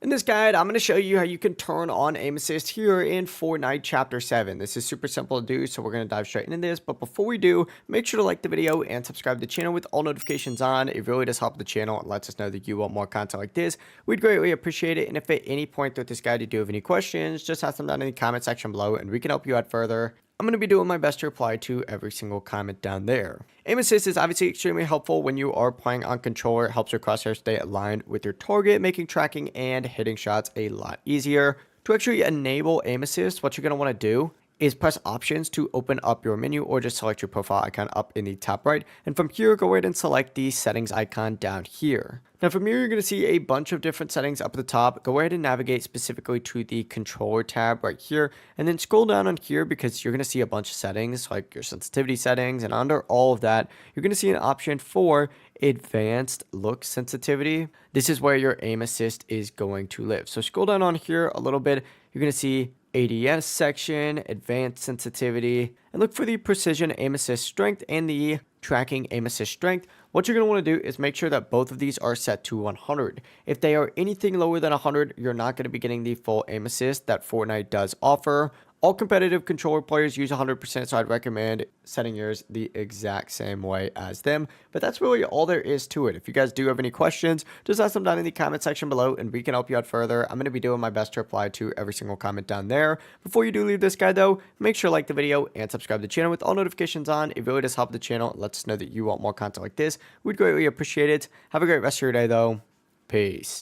In this guide, I'm going to show you how you can turn on aim assist here in Fortnite Chapter 7. This is super simple to do, so we're going to dive straight into this. But before we do, make sure to like the video and subscribe to the channel with all notifications on. It really does help the channel and lets us know that you want more content like this. We'd greatly appreciate it. And if at any point throughout this guide you do have any questions, just ask them down in the comment section below and we can help you out further. I'm going to be doing my best to reply to every single comment down there. Aim assist is obviously extremely helpful when you are playing on controller. It helps your crosshair stay aligned with your target, making tracking and hitting shots a lot easier. To actually enable aim assist, what you're going to want to do is press options to open up your menu, or just select your profile icon up in the top right. And from here, go ahead and select the settings icon down here. Now from here, you're going to see a bunch of different settings up at the top. Go ahead and navigate specifically to the controller tab right here, and then scroll down on here because you're going to see a bunch of settings like your sensitivity settings. And under all of that, you're going to see an option for advanced look sensitivity. This is where your aim assist is going to live. So scroll down on here a little bit. You're going to see ADS section, advanced sensitivity, and look for the precision aim assist strength and the tracking aim assist strength. What you're going to want to do is make sure that both of these are set to 100. If they are anything lower than 100, you're not going to be getting the full aim assist that Fortnite does offer. All competitive controller players use 100%, so I'd recommend setting yours the exact same way as them. But that's really all there is to it. If you guys do have any questions, just ask them down in the comment section below and we can help you out further. I'm going to be doing my best to reply to every single comment down there. Before you do leave this guide though, make sure to like the video and subscribe to the channel with all notifications on. It really does help the channel and lets us know that you want more content like this. We'd greatly appreciate it. Have a great rest of your day though. Peace.